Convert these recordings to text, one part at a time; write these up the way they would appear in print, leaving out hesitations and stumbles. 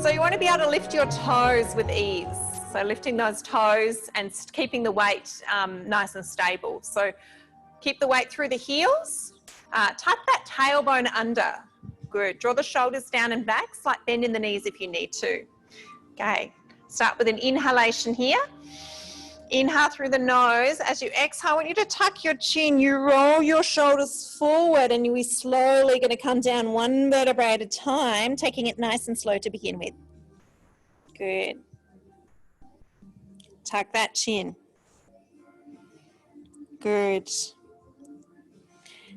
So you want to be able to lift your toes with ease. So lifting those toes and keeping the weight nice and stable. So keep the weight through the heels. Tuck that tailbone under. Good. Draw the shoulders down and back. Slight bend in the knees if you need to. Okay. Start with an inhalation here. Inhale through the nose. As you exhale, I want you to tuck your chin. You roll your shoulders forward and we're slowly going to come down one vertebrae at a time, taking it nice and slow to begin with. Good. Tuck that chin. Good.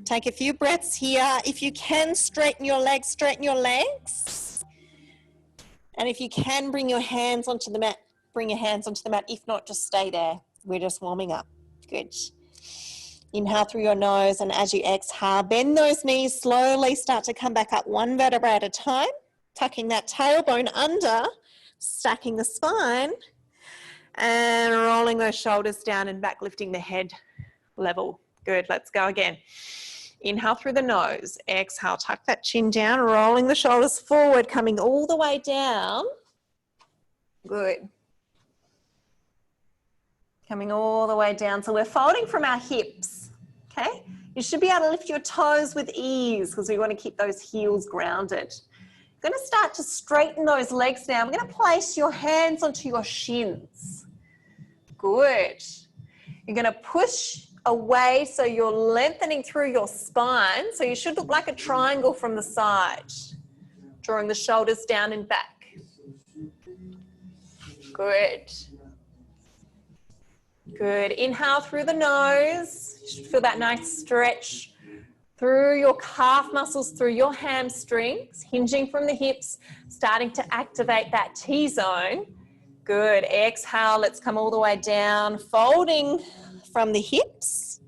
Take a few breaths here. If you can, straighten your legs, straighten your legs. And if you can, bring your hands onto the mat, bring your hands onto the mat. If not, just stay there. We're just warming up. Good. Inhale through your nose, and as you exhale, bend those knees slowly, start to come back up one vertebra at a time, tucking that tailbone under, stacking the spine, and rolling those shoulders down and back, lifting the head level. Good, let's go again. Inhale through the nose, exhale, tuck that chin down, rolling the shoulders forward, coming all the way down. Good. Coming all the way down. So we're folding from our hips, okay? You should be able to lift your toes with ease because we want to keep those heels grounded. You're going to start to straighten those legs now. We're going to place your hands onto your shins. Good. You're going to push away so you're lengthening through your spine. So you should look like a triangle from the side. Drawing the shoulders down and back. Good. Good. Inhale through the nose. You should feel that nice stretch through your calf muscles, through your hamstrings, hinging from the hips, starting to activate that T-zone. Good. Exhale. Let's come all the way down, folding from the hips.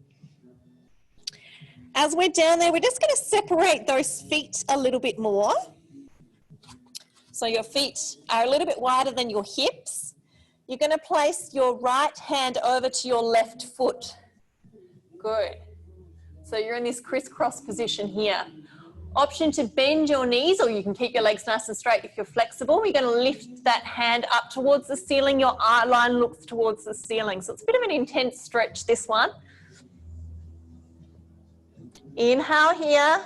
As we're down there, we're just going to separate those feet a little bit more. So your feet are a little bit wider than your hips. You're going to place your right hand over to your left foot. Good. So you're in this crisscross position here. Option to bend your knees, or you can keep your legs nice and straight if you're flexible. You're going to lift that hand up towards the ceiling. Your eye line looks towards the ceiling. So it's a bit of an intense stretch, this one. Inhale here.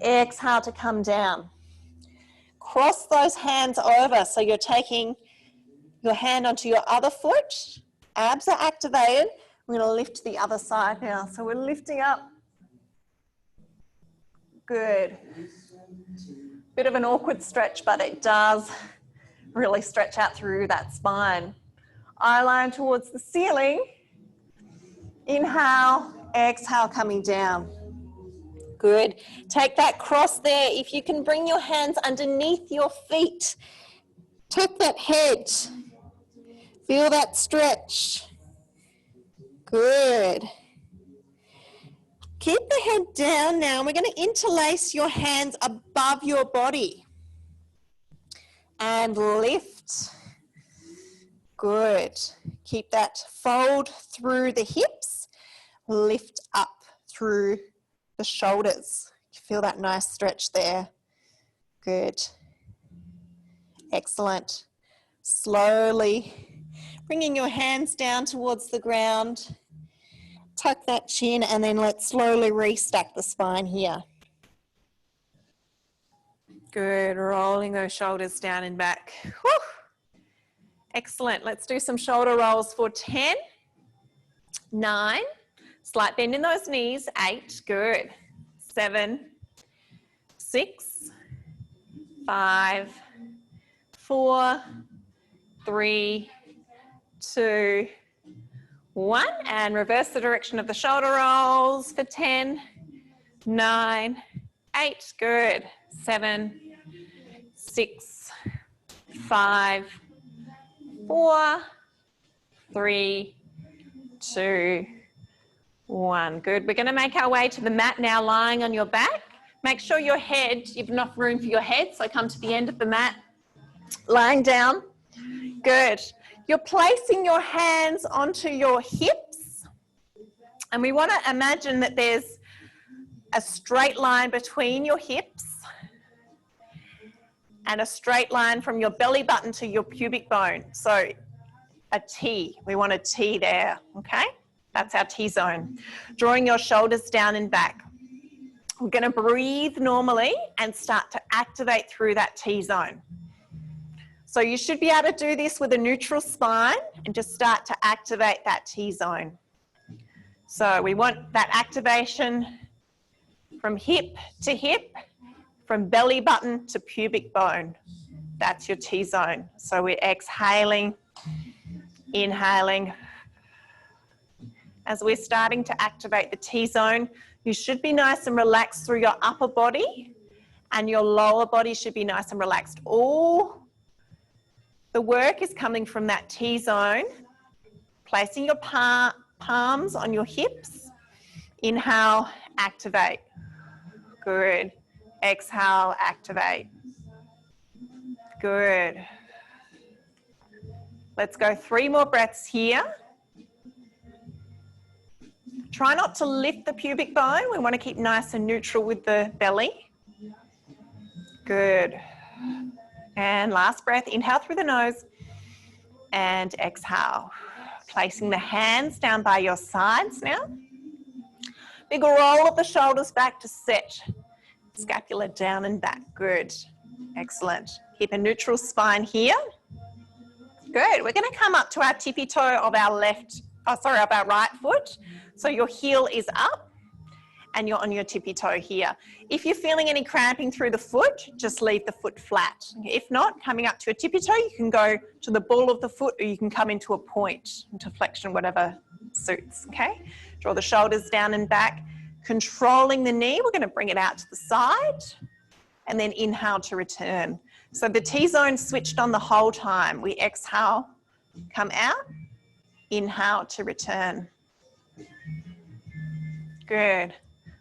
Exhale to come down. Cross those hands over. So you're taking your hand onto your other foot. Abs are activated. We're going to lift the other side now. So we're lifting up. Good. Bit of an awkward stretch, but it does really stretch out through that spine. Eye line towards the ceiling. Inhale, exhale, coming down. Good. Take that cross there. If you can bring your hands underneath your feet, tuck that head. Feel that stretch. Good. Keep the head down now. We're going to interlace your hands above your body. And lift. Good. Keep that fold through the hips. Lift up through the shoulders. Feel that nice stretch there. Good. Excellent. Slowly bringing your hands down towards the ground. Tuck that chin, and then let's slowly restack the spine here. Good, rolling those shoulders down and back. Whew. Excellent, let's do some shoulder rolls for 10, 9, slight bend in those knees, 8, good, 7, 6, 5, 4, 3, 2, 1, and reverse the direction of the shoulder rolls for 10, 9, 8, good, 7, 6, 5, 4, 3, 2, 1. Good. We're going to make our way to the mat now, lying on your back. Make sure your head, you've enough room for your head, so come to the end of the mat, lying down. Good. You're placing your hands onto your hips, and we want to imagine that there's a straight line between your hips. and a straight line from your belly button to your pubic bone. So a T, we want a T there, okay? That's our T zone. Drawing your shoulders down and back. We're going to breathe normally and start to activate through that T zone. So you should be able to do this with a neutral spine and just start to activate that T zone. So we want that activation from hip to hip, from belly button to pubic bone. That's your T zone. So we're exhaling, inhaling. As we're starting to activate the T zone, you should be nice and relaxed through your upper body, and your lower body should be nice and relaxed. All the work is coming from that T zone. Placing your palms on your hips. Inhale, activate. Good. Exhale, activate. Good. Let's go 3 more breaths here. Try not to lift the pubic bone. We want to keep nice and neutral with the belly. Good. And last breath, inhale through the nose and exhale. Placing the hands down by your sides now. Big roll of the shoulders back to set. Scapula down and back. Good. Excellent. Keep a neutral spine here. Good. We're going to come up to our tippy toe of our of our right foot. So your heel is up and you're on your tippy toe here. If you're feeling any cramping through the foot, just leave the foot flat. If not, coming up to a tippy toe, you can go to the ball of the foot, or you can come into a point, into flexion, whatever suits, okay? Draw the shoulders down and back. Controlling the knee, we're going to bring it out to the side and then inhale to return. So the T-zone switched on the whole time. We exhale, come out, inhale to return. Good.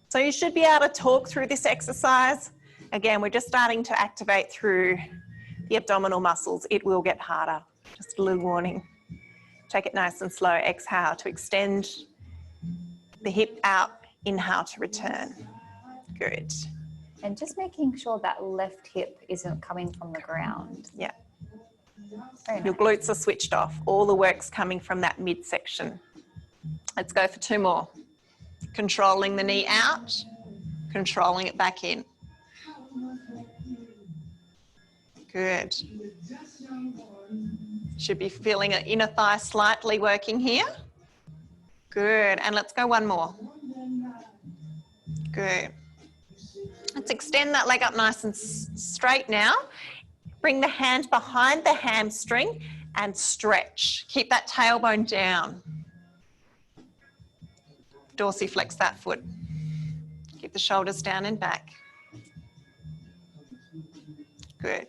So you should be able to talk through this exercise. Again, we're just starting to activate through the abdominal muscles. It will get harder. Just a little warning. Take it nice and slow. Exhale to extend the hip out. Inhale to return. Good. And just making sure that left hip isn't coming from the ground. Yeah. Very Your glutes are switched off. All the work's coming from that midsection. Let's go for 2 more. Controlling the knee out, controlling it back in. Good. Should be feeling an inner thigh slightly working here. Good. And let's go 1 more. Good. Let's extend that leg up nice and straight now. Bring the hand behind the hamstring and stretch. Keep that tailbone down. Dorsiflex that foot. Keep the shoulders down and back. Good.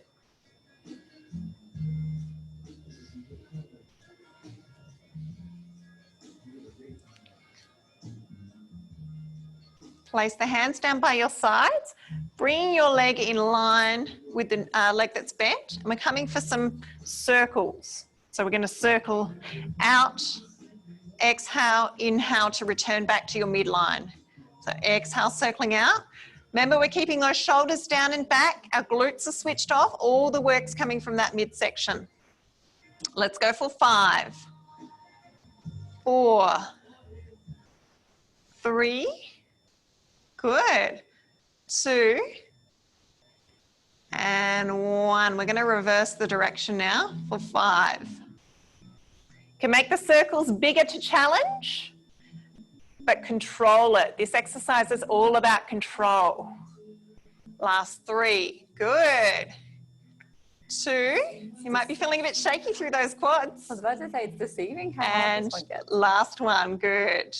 Place the hands down by your sides. Bring your leg in line with the leg that's bent. And we're coming for some circles. So we're going to circle out. Exhale, inhale to return back to your midline. So exhale, circling out. Remember, we're keeping those shoulders down and back. Our glutes are switched off. All the work's coming from that midsection. Let's go for 5, 4, 3. Good. 2. And 1. We're going to reverse the direction now for 5. Can make the circles bigger to challenge, but control it. This exercise is all about control. Last 3. Good. 2. You might be feeling a bit shaky through those quads. I was about to say it's deceiving how and hard this one gets. Last 1. Good.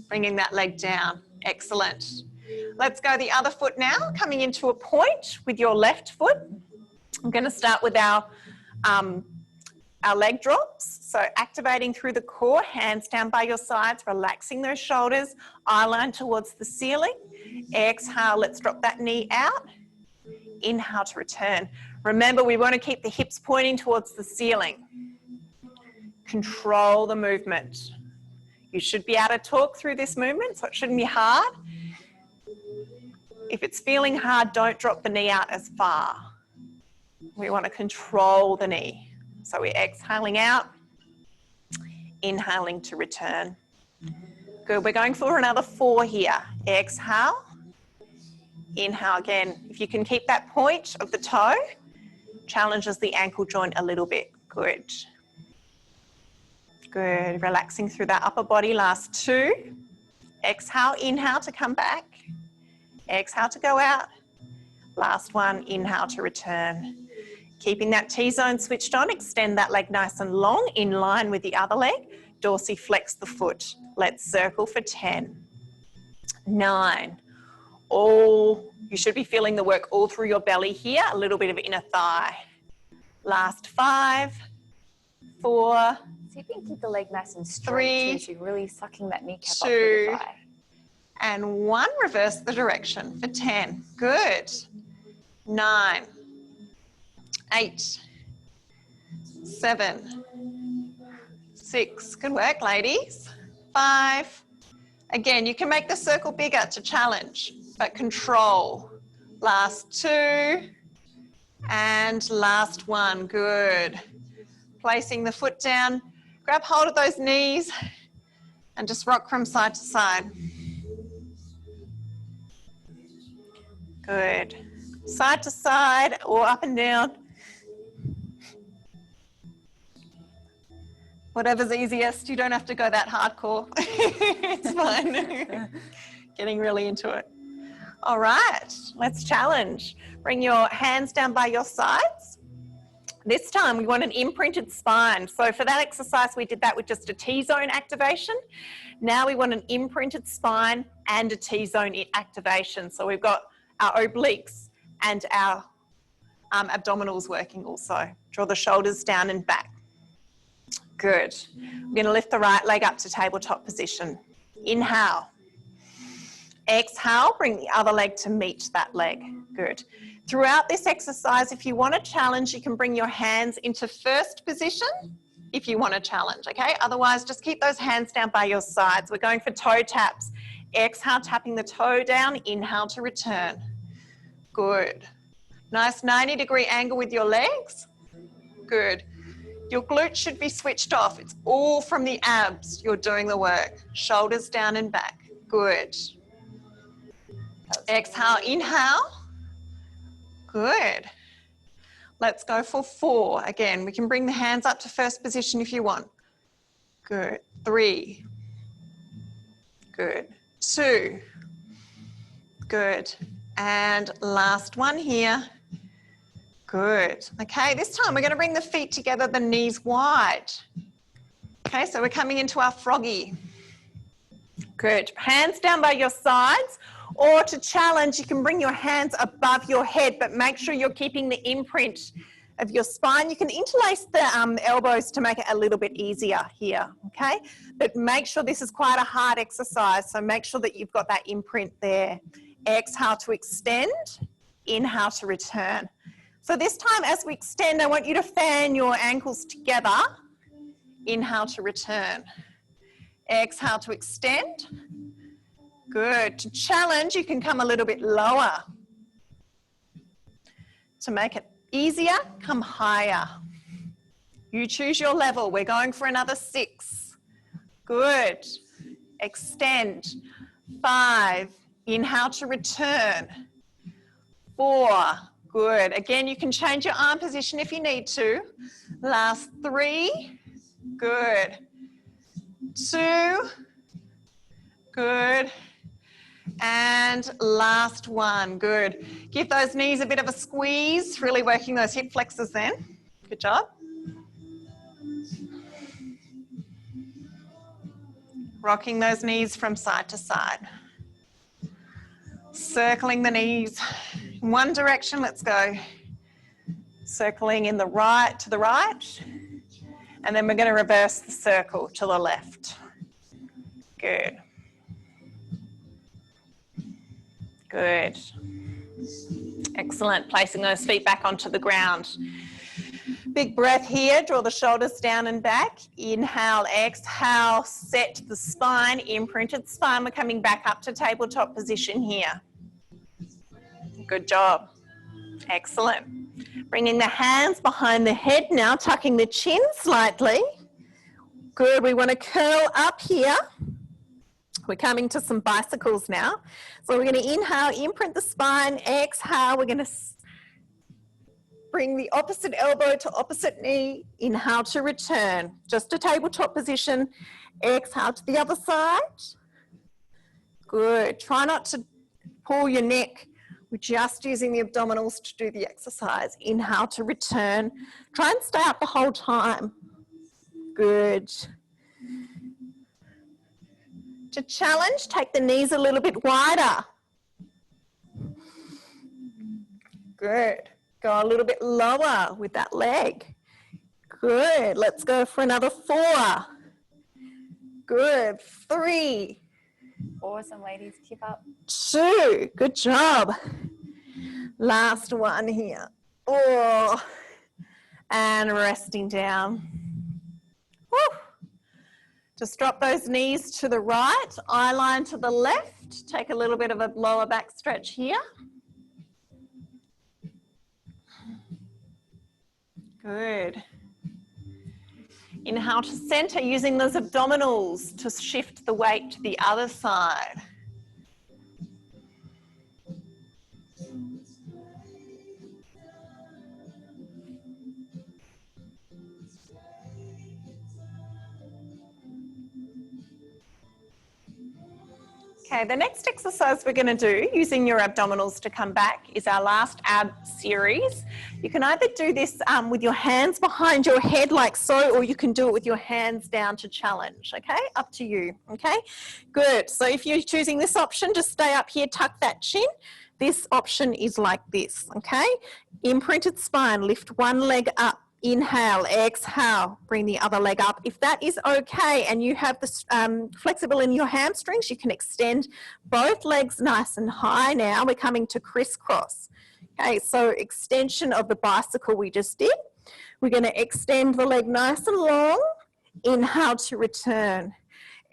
Bringing that leg down. Excellent. Let's go the other foot now, coming into a point with your left foot. I'm going to start with our leg drops. So activating through the core, hands down by your sides, relaxing those shoulders, eye line towards the ceiling. Exhale, let's drop that knee out. Inhale to return. Remember, we want to keep the hips pointing towards the ceiling. Control the movement. You should be able to talk through this movement, so it shouldn't be hard. If it's feeling hard, don't drop the knee out as far. We want to control the knee. So we're exhaling out, inhaling to return. Good, we're going for another 4 here. Exhale, inhale again. If you can keep that point of the toe, challenges the ankle joint a little bit. Good. Good, relaxing through that upper body, last 2. Exhale, inhale to come back. Exhale to go out. Last one, inhale to return. Keeping that T-zone switched on, extend that leg nice and long in line with the other leg. Dorsiflex the foot. Let's circle for 10, 9. You should be feeling the work all through your belly here, a little bit of inner thigh. Last 5, 4, See if you can keep the leg nice and straight, 3, so you're really sucking that kneecap 2, up with the thigh. and 1. Reverse the direction for 10. Good. 9, 8, 7, 6. Good work, ladies. 5. Again, you can make the circle bigger to challenge, but control. Last 2. And last 1. Good. Placing the foot down. Grab hold of those knees and just rock from side to side. Good. Side to side or up and down. Whatever's easiest. You don't have to go that hardcore. It's fine. Getting really into it. All right, let's challenge. Bring your hands down by your sides. This time we want an imprinted spine. So for that exercise, we did that with just a T-zone activation. Now we want an imprinted spine and a T-zone activation. So we've got our obliques and our abdominals working also. Draw the shoulders down and back. Good. We're going to lift the right leg up to tabletop position. Inhale. Exhale, bring the other leg to meet that leg. Good. Throughout this exercise, if you want to challenge, you can bring your hands into first position if you want to challenge, okay? Otherwise, just keep those hands down by your sides. We're going for toe taps. Exhale, tapping the toe down. Inhale to return. Good. Nice 90-degree angle with your legs. Good. Your glutes should be switched off. It's all from the abs. You're doing the work. Shoulders down and back. Good. Exhale, inhale. Good. Let's go for 4. Again, we can bring the hands up to first position if you want. Good. 3. Good. 2. Good. And last one here. Good. Okay, this time we're going to bring the feet together, the knees wide. Okay, so we're coming into our froggy. Good. Hands down by your sides. Or to challenge, you can bring your hands above your head, but make sure you're keeping the imprint of your spine. You can interlace the elbows to make it a little bit easier here, okay? But make sure this is quite a hard exercise, so make sure that you've got that imprint there. Exhale to extend, inhale to return. So this time as we extend, I want you to fan your ankles together. Inhale to return. Exhale to extend. Good. To challenge, you can come a little bit lower. To make it easier, come higher. You choose your level. We're going for another 6. Good. Extend. 5. Inhale to return. 4. Good. Again, you can change your arm position if you need to. Last 3. Good. 2. Good. And last one. Good. Give those knees a bit of a squeeze, really working those hip flexors then. Good job. Rocking those knees from side to side. Circling the knees in one direction. Let's go. Circling in the right to the right. And then we're going to reverse the circle to the left. Good. Good. Excellent. Placing those feet back onto the ground. Big breath here. Draw the shoulders down and back. Inhale, exhale, set the spine, imprinted spine. We're coming back up to tabletop position here. Good job. Excellent. Bringing the hands behind the head now, tucking the chin slightly. Good, we want to curl up here. We're coming to some bicycles now. So we're going to inhale, imprint the spine, exhale, we're going to bring the opposite elbow to opposite knee, inhale to return. Just a tabletop position, exhale to the other side. Good, try not to pull your neck. We're just using the abdominals to do the exercise. Inhale to return. Try and stay up the whole time. Good. To challenge, take the knees a little bit wider. Good. Go a little bit lower with that leg. Good. Let's go for another 4. Good. 3. Awesome, ladies. Keep up. 2. Good job. Last one here. Oh. And resting down. Woo. Just drop those knees to the right, eye line to the left. Take a little bit of a lower back stretch here. Good. Inhale to center, using those abdominals to shift the weight to the other side. Okay, the next exercise we're going to do, using your abdominals to come back, is our last ab series. You can either do this with your hands behind your head like so, or you can do it with your hands down to challenge, okay? Up to you, okay? Good, so if you're choosing this option, just stay up here, tuck that chin. This option is like this, okay? Imprinted spine, lift one leg up. Inhale, exhale, bring the other leg up. If that is okay and you have this flexible in your hamstrings, you can extend both legs nice and high now. We're coming to crisscross. Okay, so extension of the bicycle we just did. We're going to extend the leg nice and long. Inhale to return.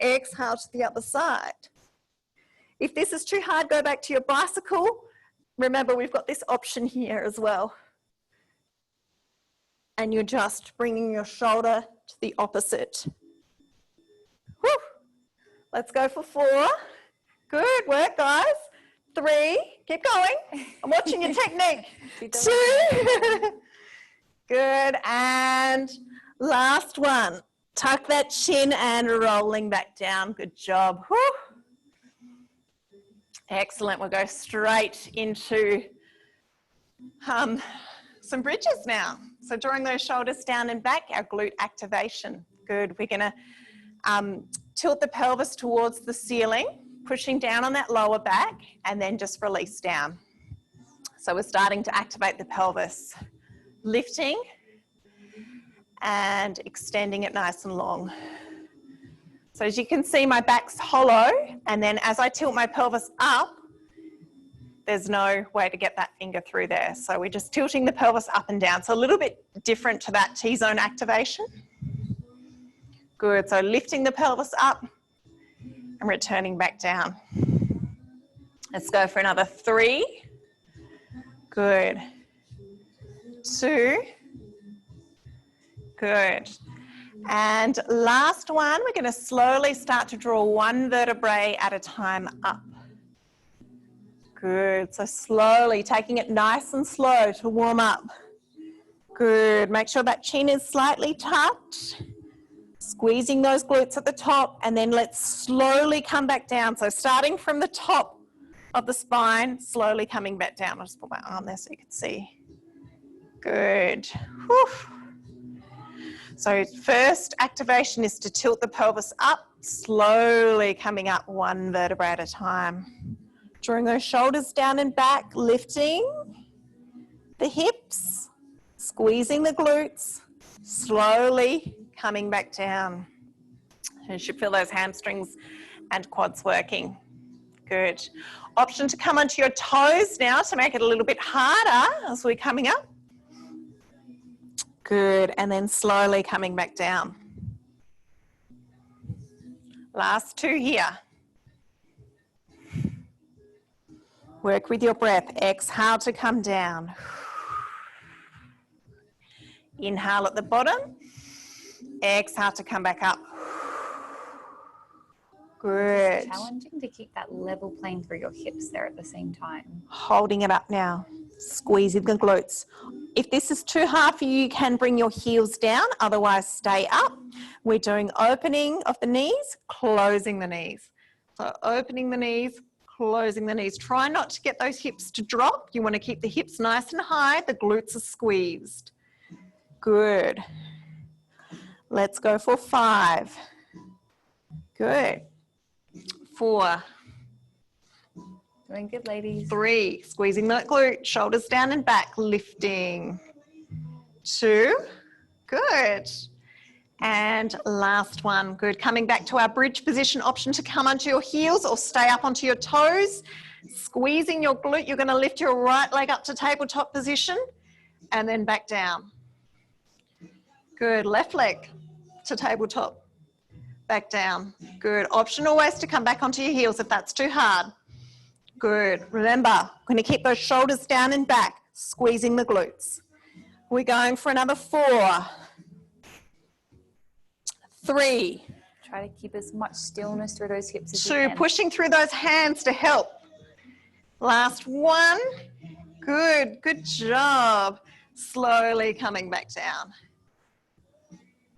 Exhale to the other side. If this is too hard, go back to your bicycle. Remember, we've got this option here as well. And you're just bringing your shoulder to the opposite. Woo. Let's go for 4. Good work, guys. 3, keep going. I'm watching your technique. 2. Good, and last one. Tuck that chin and rolling back down. Good job. Woo. Excellent, we'll go straight into some bridges now. So drawing those shoulders down and back, our glute activation. Good, we're gonna tilt the pelvis towards the ceiling, pushing down on that lower back, and then just release down. So we're starting to activate the pelvis, lifting and extending it nice and long. So as you can see, my back's hollow, and then as I tilt my pelvis up, there's no way to get that finger through there. So we're just tilting the pelvis up and down. So a little bit different to that T-zone activation. Good, so lifting the pelvis up and returning back down. Let's go for another 3. Good. 2. Good. And last one, we're going to slowly start to draw one vertebrae at a time up. Good, so slowly taking it nice and slow to warm up. Good, make sure that chin is slightly tucked. Squeezing those glutes at the top, and then let's slowly come back down. So starting from the top of the spine, slowly coming back down. I'll just put my arm there so you can see. Good. Whew. So first activation is to tilt the pelvis up, slowly coming up one vertebra at a time. Drawing those shoulders down and back, lifting the hips, squeezing the glutes, slowly coming back down. You should feel those hamstrings and quads working. Good. Option to come onto your toes now to make it a little bit harder as we're coming up. Good, and then slowly coming back down. Last 2 here. Work with your breath. Exhale to come down. Inhale at the bottom. Exhale to come back up. Good. Challenging to keep that level plane through your hips there at the same time. Holding it up now. Squeezing the glutes. If this is too hard for you, you can bring your heels down. Otherwise, stay up. We're doing opening of the knees, closing the knees. So opening the knees, closing the knees. Try not to get those hips to drop. You want to keep the hips nice and high. The glutes are squeezed. Good. Let's go for 5. Good. 4. Doing good, ladies. 3, squeezing that glute, shoulders down and back, lifting. 2, good. And last one, good. Coming back to our bridge position, option to come onto your heels or stay up onto your toes. Squeezing your glute, you're gonna lift your right leg up to tabletop position and then back down. Good, left leg to tabletop, back down. Good, option always to come back onto your heels if that's too hard. Good. Remember, we're going to keep those shoulders down and back, squeezing the glutes. We're going for another 4. 3. Try to keep as much stillness through those hips as you 2, can. pushing through those hands to help. Last 1. Good. Good job. Slowly coming back down.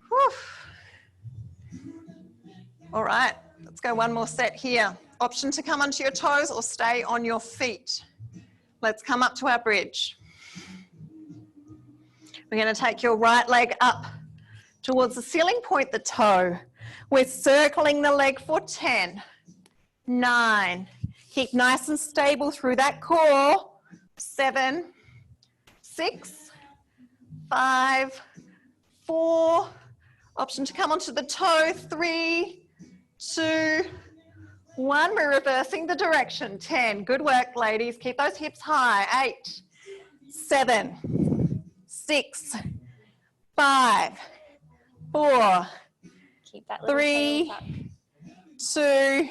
Whew. All right. Let's go one more set here. Option to come onto your toes or stay on your feet. Let's come up to our bridge. We're going to take your right leg up towards the ceiling, point the toe. We're circling the leg for 10, 9. Keep nice and stable through that core. 7, 6, 5, 4. Option to come onto the toe. 3, 2, 1, we're reversing the direction. 10, good work, ladies. Keep those hips high. 8, 7, 6, 5, 4, Keep that little 3, 2,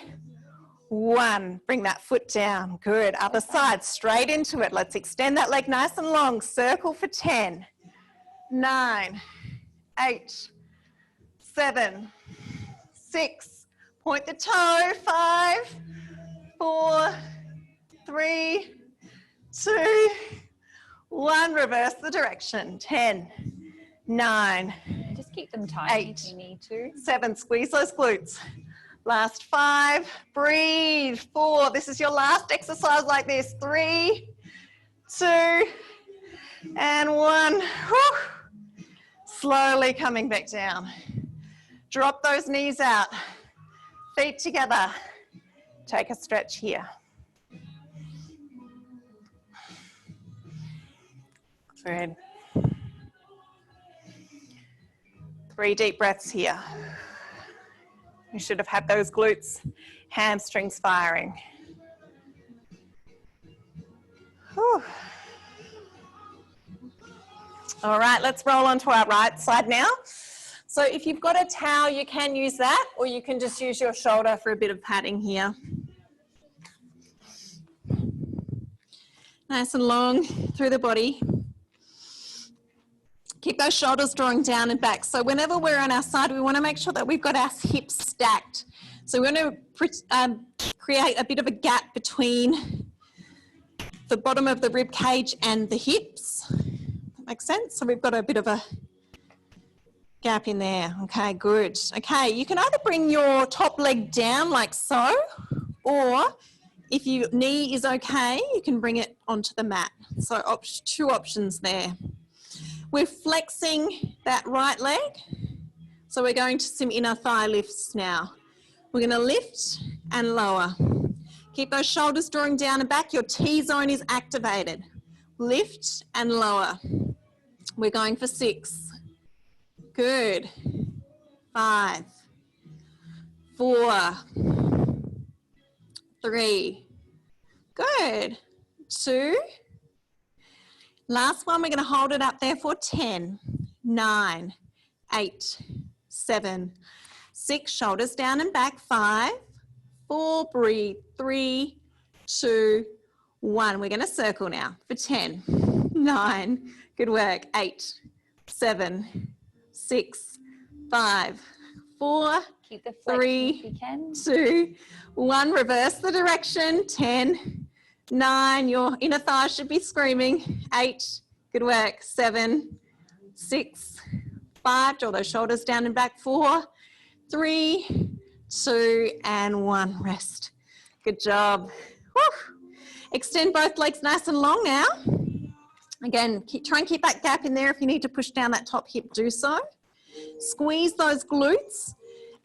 1. Bring that foot down. Good. Other side, straight into it. Let's extend that leg nice and long. Circle for 10, 9, 8, 7, 6, point the toe, 5, 4, 3, 2, 1. Reverse the direction. 10, 9, Just keep them tight 8, if you need to. 7. Squeeze those glutes. Last 5. Breathe. 4. This is your last exercise like this. 3, 2, and 1. Whew. Slowly coming back down. Drop those knees out. Feet together. Take a stretch here. Good. 3 deep breaths here. You should have had those glutes, hamstrings firing. Whew. All right, let's roll onto our right side now. So if you've got a towel, you can use that, or you can just use your shoulder for a bit of padding here. Nice and long through the body. Keep those shoulders drawing down and back. So whenever we're on our side, we want to make sure that we've got our hips stacked. So we're going to create a bit of a gap between the bottom of the rib cage and the hips. That makes sense? So we've got a bit of a gap in there. Okay, good. Okay, you can either bring your top leg down like so, or if your knee is okay, you can bring it onto the mat. So 2 options there. We're flexing that right leg. So we're going to some inner thigh lifts now. We're going to lift and lower. Keep those shoulders drawing down and back. Your T-zone is activated. Lift and lower. We're going for 6. Good. 5, 4, 3. Good. 2. Last one, we're going to hold it up there for 10, 9, 8, 7, 6. Shoulders down and back. 5, 4. Breathe. 3, 2, 1. We're going to circle now for 10, 9. Good work. 8, 7, 6, 5, 4, Keep the flexion 3, if you can. 2, 1. Reverse the direction. 10, 9. Your inner thighs should be screaming. 8. Good work. 7, 6, 5. Draw those shoulders down and back. 4, 3, 2, and 1. Rest. Good job. Woo. Extend both legs nice and long now. Again, try and keep that gap in there. If you need to push down that top hip, do so. Squeeze those glutes.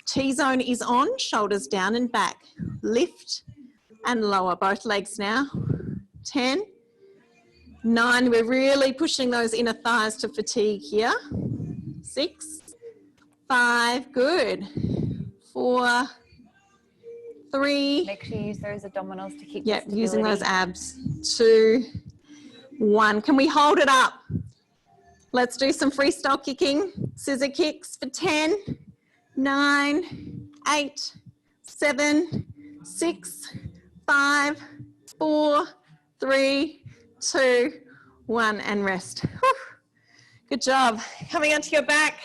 T-zone is on, shoulders down and back. Lift and lower both legs now. 10, 9, we're really pushing those inner thighs to fatigue here. 6, 5, good. 4, 3. Make sure you use those abdominals to keep Yep, the using those stability. abs. 2, 1. Can we hold it up? Let's do some freestyle kicking. Scissor kicks for 10, 9, 8, 7, 6, 5, 4, 3, 2, 1, and rest. Whew. Good job. Coming onto your back,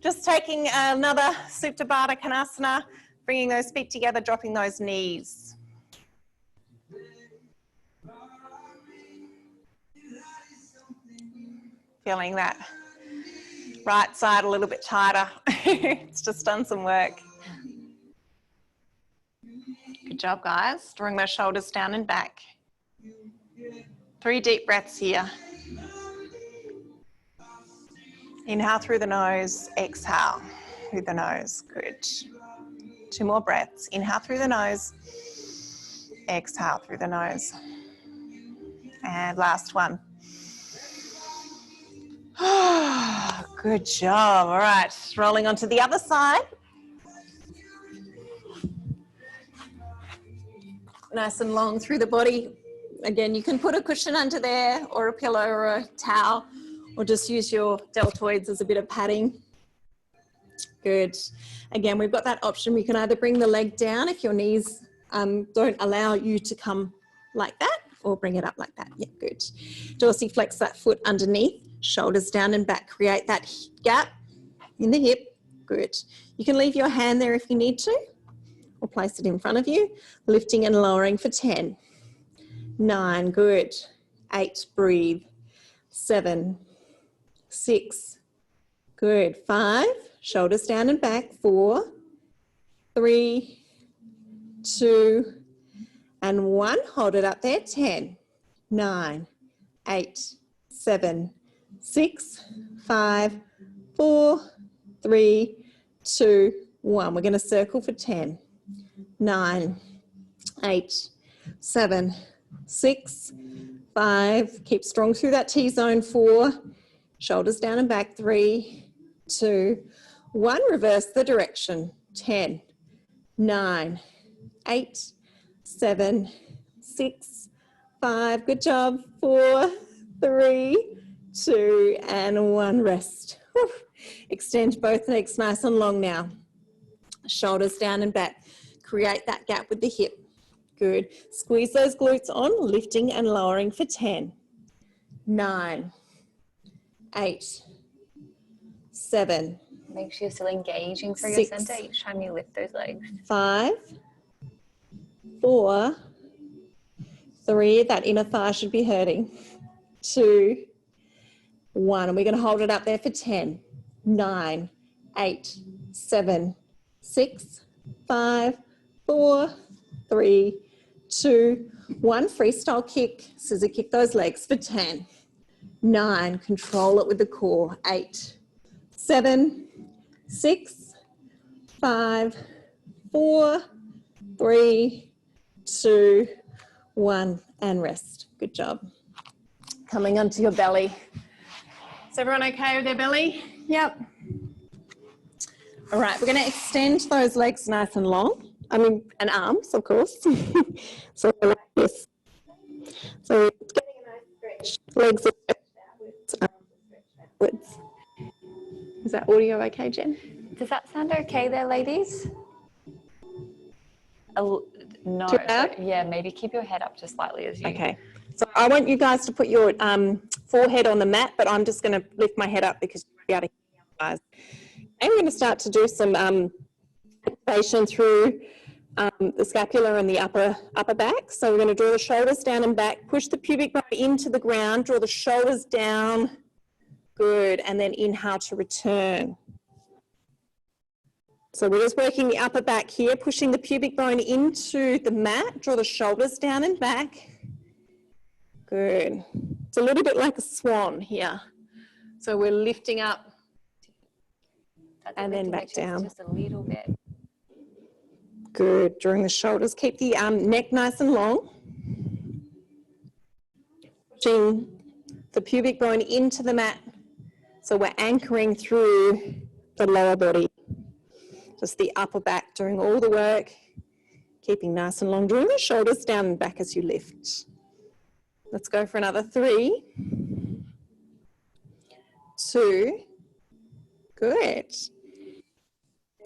just taking another Supta Baddha Konasana, bringing those feet together, dropping those knees. Feeling that right side a little bit tighter. It's just done some work. Good job, guys. Drawing those shoulders down and back. 3 deep breaths here. Inhale through the nose, exhale through the nose. Good. 2 more breaths. Inhale through the nose, exhale through the nose. And last one. Good job. All right, rolling onto the other side. Nice and long through the body. Again, you can put a cushion under there or a pillow or a towel, or just use your deltoids as a bit of padding. Good. Again, we've got that option. We can either bring the leg down if your knees don't allow you to come like that, or bring it up like that. Yeah, good. Dorsiflex that foot underneath, shoulders down and back. Create that gap in the hip. Good. You can leave your hand there if you need to, or place it in front of you. Lifting and lowering for 10, 9, good. 8, breathe. 7, 6, good. 5, shoulders down and back. 4, 3, 2, and 1. Hold it up there. 10, 9, 8, 7, 6, 5, 4, 3, 2, 1. We're going to circle for 10, 9, 8, 7, 6, 5. Keep strong through that T-zone. 4, shoulders down and back. 3, 2, 1. Reverse the direction. 10, 9, 8, 7, 6, 5. Good job. 4, 3, 2, and 1. Rest. Whew. Extend both legs nice and long now. Shoulders down and back. Create that gap with the hip. Good. Squeeze those glutes on, lifting and lowering for 10, 9, 8, 7. Make sure you're still engaging for 6, your center each time you lift those legs. 5, 4, 3. That inner thigh should be hurting. 2, 1. And we're going to hold it up there for 10, 9, 8, 7, 6, 5, 4, 3, 2, 1. Freestyle kick. Scissor kick those legs for 10, 9. Control it with the core. 8, 7, 6, 5, 4, 3, 2, 1. And rest. Good job. Coming onto your belly. Is everyone okay with their belly? Yep. All right, we're going to extend those legs nice and long. And arms, of course. So like this. So it's getting a nice stretch. Legs are stretched outwards, arms are stretched outwards. Is that audio okay, Jen? Does that sound okay there, ladies? No. Too loud? So, yeah, maybe keep your head up just slightly as you... Okay. So I want you guys to put your forehead on the mat, but I'm just going to lift my head up because you'll be able to hear you guys. And we're going to start to do some activation through the scapula and the upper back. So we're going to draw the shoulders down and back, push the pubic bone into the ground, draw the shoulders down. Good. And then inhale to return. So we're just working the upper back here, pushing the pubic bone into the mat, draw the shoulders down and back. Good. It's a little bit like a swan here. So we're lifting up and then back down. Just a little bit. Good. Drawing the shoulders. Keep the neck nice and long. Pushing the pubic bone into the mat. So we're anchoring through the lower body. Just the upper back doing all the work. Keeping nice and long. Drawing the shoulders down and back as you lift. Let's go for another 3, 2, good.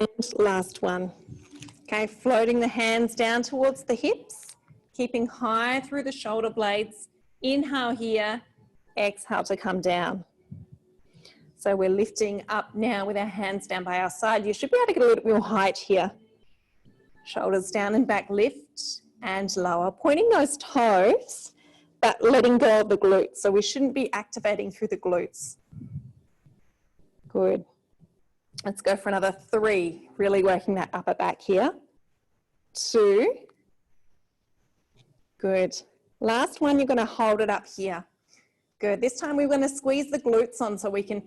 And last one. Okay, floating the hands down towards the hips, keeping high through the shoulder blades. Inhale here, exhale to come down. So we're lifting up now with our hands down by our side. You should be able to get a little bit more height here. Shoulders down and back, lift and lower. Pointing those toes, but letting go of the glutes. So we shouldn't be activating through the glutes. Good. Let's go for another 3. Really working that upper back here. 2. Good. Last one, you're going to hold it up here. Good. This time we're going to squeeze the glutes on so we can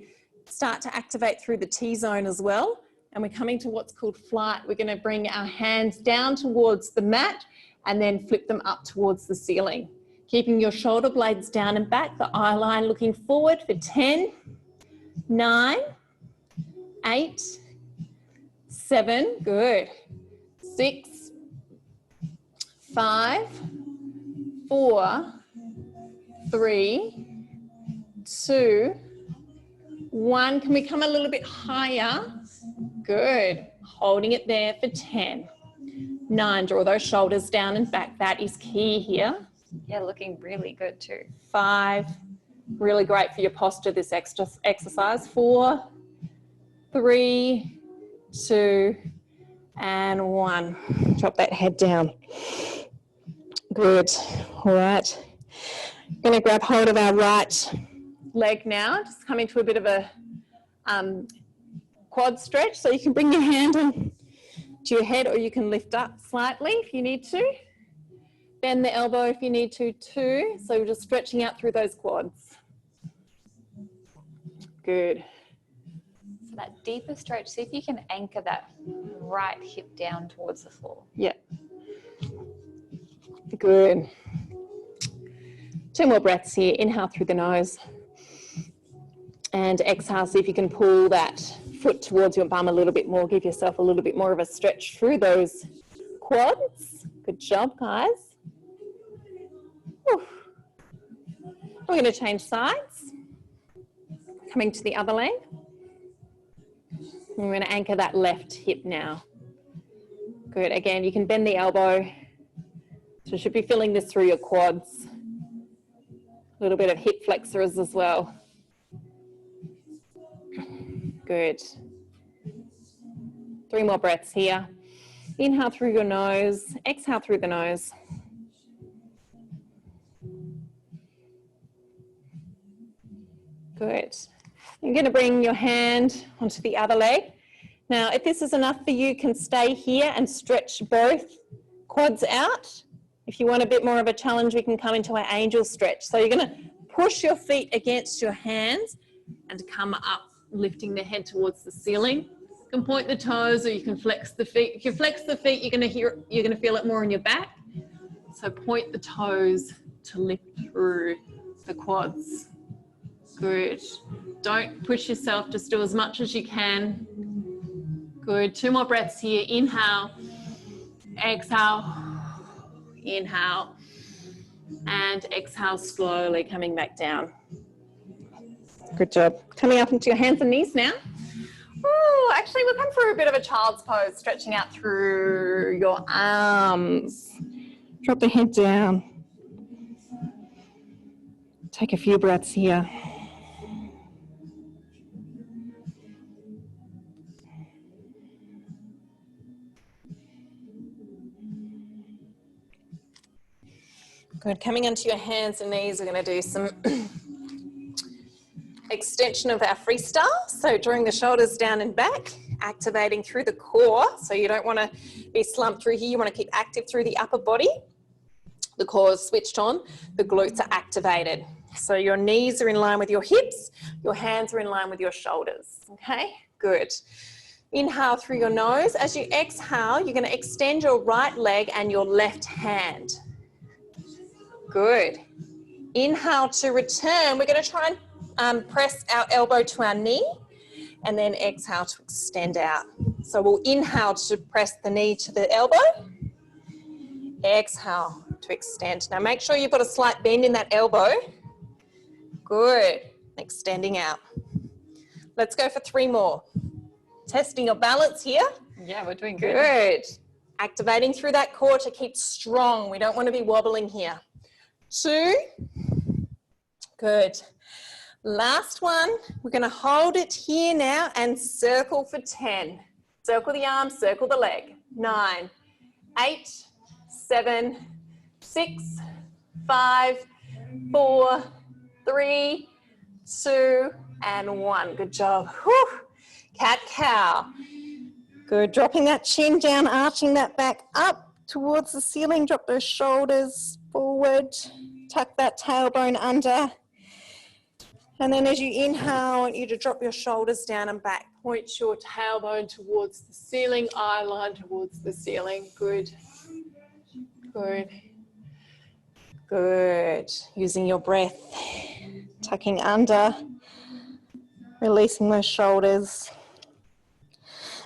start to activate through the T-zone as well. And we're coming to what's called flight. We're going to bring our hands down towards the mat and then flip them up towards the ceiling. Keeping your shoulder blades down and back, the eye line looking forward for 10, 9, 8, 7, good, 6, 5, 4, 3, 2, 1. Can we come a little bit higher? Good. Holding it there for 10. 9, draw those shoulders down and back. That is key here. Yeah, looking really good too. 5, really great for your posture, this exercise. 4, 3, 2, and 1. Drop that head down. Good. All right. I'm going to grab hold of our right leg now. Just come into a bit of a quad stretch. So you can bring your hand on to your head, or you can lift up slightly if you need to. Bend the elbow if you need to too. So we're just stretching out through those quads. Good. So that deeper stretch, see if you can anchor that right hip down towards the floor. Yeah. Good. 2 more breaths here. Inhale through the nose. And exhale, see if you can pull that foot towards your bum a little bit more. Give yourself a little bit more of a stretch through those quads. Good job, guys. Whew. We're going to change sides. Coming to the other leg. And we're going to anchor that left hip now. Good. Again, you can bend the elbow. So you should be feeling this through your quads. A little bit of hip flexors as well. Good. 3 more breaths here. Inhale through your nose. Exhale through the nose. Good. You're going to bring your hand onto the other leg. Now, if this is enough for you, you can stay here and stretch both quads out. If you want a bit more of a challenge, we can come into our angel stretch. So you're going to push your feet against your hands and come up, lifting the head towards the ceiling. You can point the toes, or you can flex the feet. If you flex the feet, you're going to feel it more in your back. So point the toes to lift through the quads. Good. Don't push yourself, just do as much as you can. Good. 2 more breaths here. Inhale, exhale, inhale, and exhale slowly, coming back down. Good job. Coming up into your hands and knees now. Oh, actually we'll come through a bit of a child's pose, stretching out through your arms. Drop the head down. Take a few breaths here. Good. Coming onto your hands and knees, we're going to do some extension of our freestyle. So drawing the shoulders down and back, activating through the core. So you don't want to be slumped through here. You want to keep active through the upper body. The core is switched on. The glutes are activated. So your knees are in line with your hips. Your hands are in line with your shoulders. Okay, good. Inhale through your nose. As you exhale, you're going to extend your right leg and your left hand. Good. Inhale to return. We're going to try and press our elbow to our knee and then exhale to extend out. So we'll inhale to press the knee to the elbow. Exhale to extend. Now make sure you've got a slight bend in that elbow. Good. Extending out. Let's go for 3 more. Testing your balance here. Yeah, we're doing good. Good. Activating through that core to keep strong. We don't want to be wobbling here. 2. Good. Last one. We're going to hold it here now and circle for 10. Circle the arm, circle the leg. 9, 8, 7, 6, 5, 4, 3, 2, and 1. Good job. Whew. Cat-cow. Good. Dropping that chin down, arching that back up towards the ceiling. Drop those shoulders forward. Tuck that tailbone under. And then as you inhale, I want you to drop your shoulders down and back. Point your tailbone towards the ceiling, eye line towards the ceiling. Good. Good. Good. Using your breath. Tucking under. Releasing those shoulders.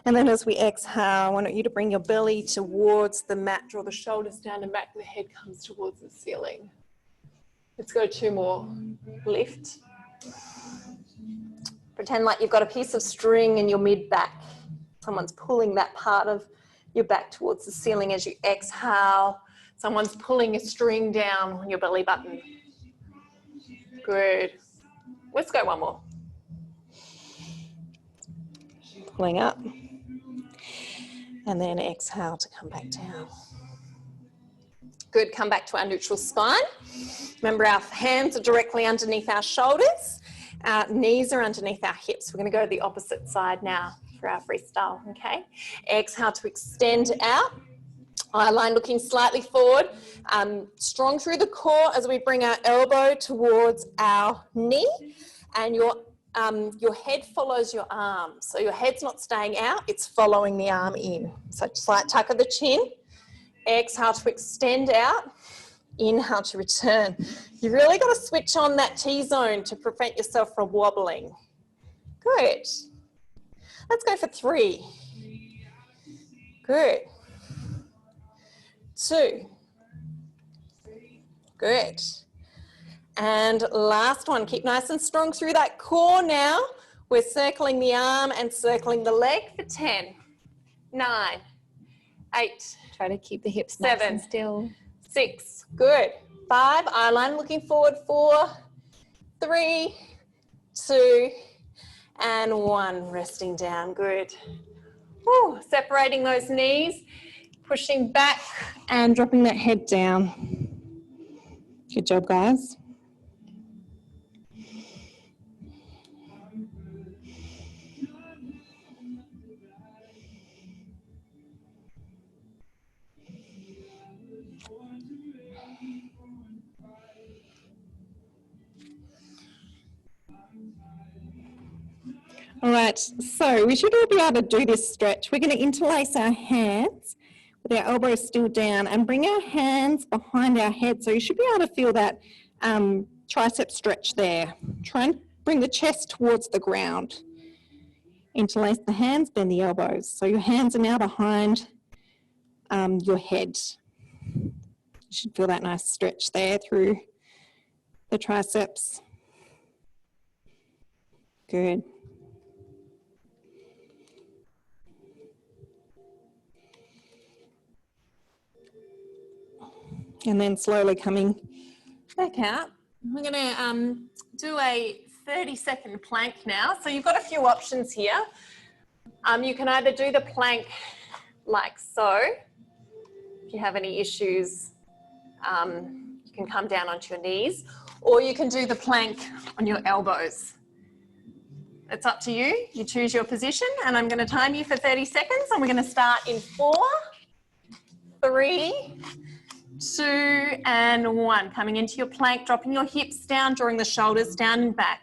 And then as we exhale, I want you to bring your belly towards the mat. Draw the shoulders down and back. The head comes towards the ceiling. Let's go 2 more. Lift. Pretend like you've got a piece of string in your mid-back. Someone's pulling that part of your back towards the ceiling as you exhale. Someone's pulling a string down on your belly button. Good. Let's go 1 more. Pulling up. And then exhale to come back down. Good. Come back to our neutral spine. Remember, our hands are directly underneath our shoulders. Our knees are underneath our hips. We're going to go to the opposite side now for our freestyle, okay? Exhale to extend out. Eye line looking slightly forward. Strong through the core as we bring our elbow towards our knee. And your head follows your arm. So your head's not staying out, it's following the arm in. So slight tuck of the chin. Exhale to extend out. Inhale to return. You really got to switch on that T-zone to prevent yourself from wobbling. Good. Let's go for 3. Good. 2. Good. And last one. Keep nice and strong through that core now. We're circling the arm and circling the leg for 10, 9, 8. Try to keep the hips 7, nice and still. 6, good. 5, eye line looking forward. 4, 3, 2, and 1. Resting down, good. Woo. Separating those knees, pushing back and dropping that head down. Good job, guys. All right, so we should all be able to do this stretch. We're going to interlace our hands with our elbows still down and bring our hands behind our head. So you should be able to feel that tricep stretch there. Try and bring the chest towards the ground. Interlace the hands, bend the elbows. So your hands are now behind your head. You should feel that nice stretch there through the triceps. Good. And then slowly coming back out We're going to do a 30-second plank now. So you've got a few options here. You can either do the plank like so. If you have any issues, you can come down onto your knees, or you can do the plank on your elbows. It's up to you. You choose your position, and I'm going to time you for 30 seconds, and we're going to start in 4, 3, 2, and 1. Coming into your plank, dropping your hips down, drawing the shoulders down and back.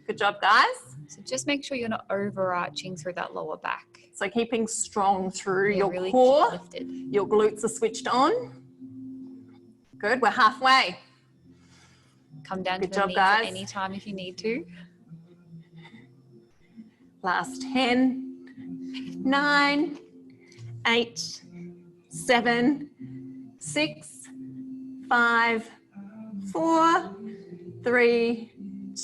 Good job, guys. So just make sure you're not overarching through that lower back. So keeping strong through your really core. lifted. Your glutes are switched on. Good, we're halfway. Come down to Good the job, knees guys. at any time if you need to. Last 10, 9, 8, 7, 6, 5, 4, 3,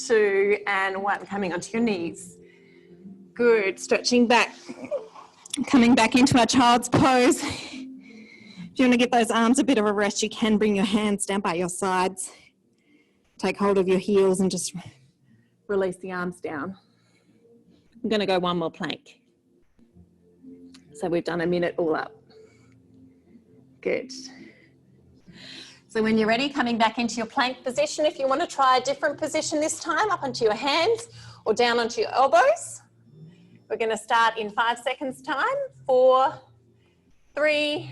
2, and 1. Coming onto your knees. Good, stretching back. Coming back into our child's pose. If you want to give those arms a bit of a rest, you can bring your hands down by your sides. Take hold of your heels and just release the arms down. I'm going to go one more plank. So we've done a minute all up. Good. So when you're ready, coming back into your plank position, if you want to try a different position this time, up onto your hands or down onto your elbows. We're going to start in 5 seconds time. 4, 3,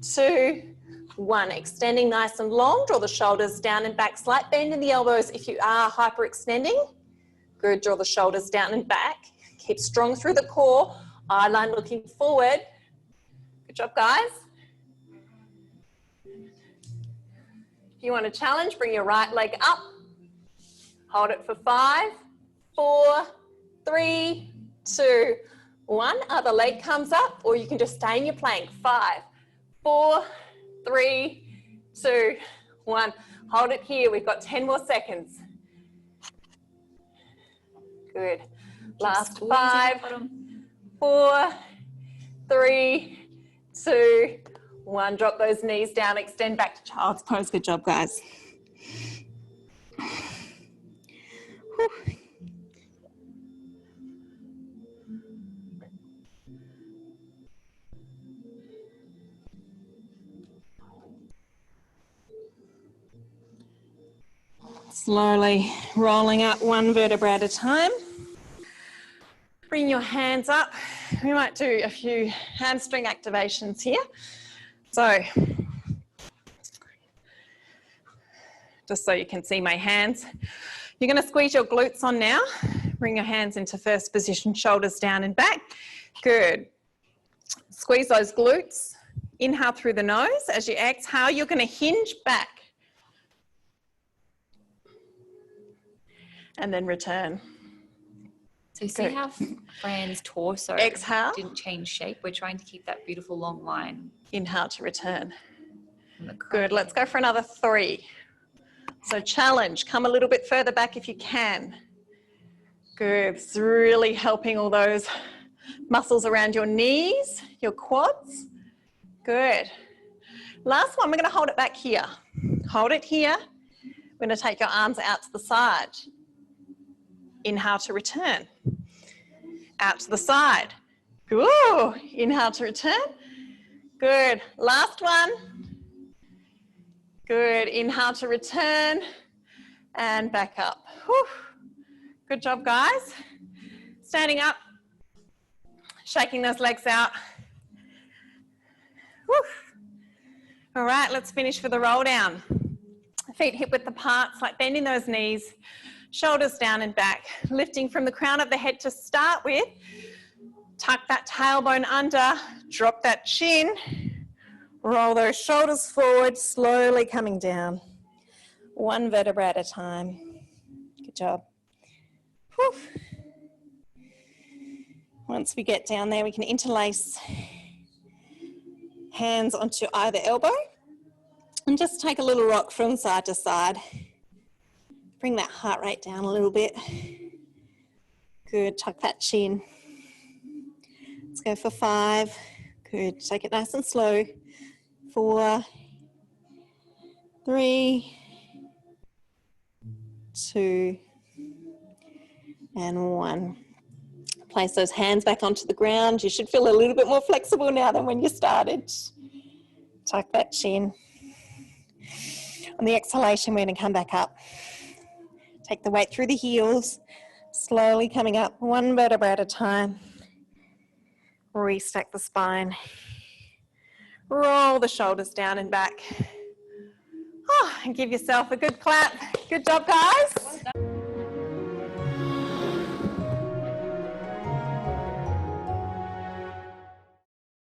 2, 1. Extending nice and long. Draw the shoulders down and back. Slight bend in the elbows if you are hyperextending. Good. Draw the shoulders down and back. Keep strong through the core. Eye line looking forward. Good job, guys. If you want to challenge, bring your right leg up. Hold it for 5, 4, 3, 2, 1. Other leg comes up, or you can just stay in your plank. 5, 4, 3, 2, 1. Hold it here. We've got 10 more seconds. Good. Last 5, 4, 3, 2, 1. Drop those knees down. Extend back to child's pose. Good job, guys. Whew. Slowly rolling up one vertebra at a time. Bring your hands up. We might do a few hamstring activations here. So, just so you can see my hands. You're going to squeeze your glutes on now. Bring your hands into first position, shoulders down and back. Good. Squeeze those glutes. Inhale through the nose. As you exhale, you're going to hinge back. And then return. So see how Fran's torso Exhale. didn't change shape? We're trying to keep that beautiful long line. Inhale to return. Good, let's go for another 3. So challenge, come a little bit further back if you can. Good, it's really helping all those muscles around your knees, your quads. Good. Last one, we're going to hold it back here. Hold it here. We're going to take your arms out to the side. Inhale to return. Out to the side. Good. Inhale to return. Good. Last one. Good. Inhale to return and back up. Whew. Good job, guys. Standing up, shaking those legs out. Whew. All right, let's finish for the roll down. Feet hip width apart, slight bend in those knees. Shoulders down and back, lifting from the crown of the head to start with. Tuck that tailbone under, drop that chin. Roll those shoulders forward, slowly coming down. One vertebra at a time. Good job. Whew. Once we get down there, we can interlace hands onto either elbow and just take a little rock from side to side. Bring that heart rate down a little bit. Good, tuck that chin. Let's go for 5. Good, take it nice and slow. 4, 3, 2, and 1. Place those hands back onto the ground. You should feel a little bit more flexible now than when you started. Tuck that chin. On the exhalation, we're going to come back up. Take the weight through the heels, slowly coming up 1 vertebra at a time. Restack the spine. Roll the shoulders down and back. Oh, and give yourself a good clap. Good job, guys.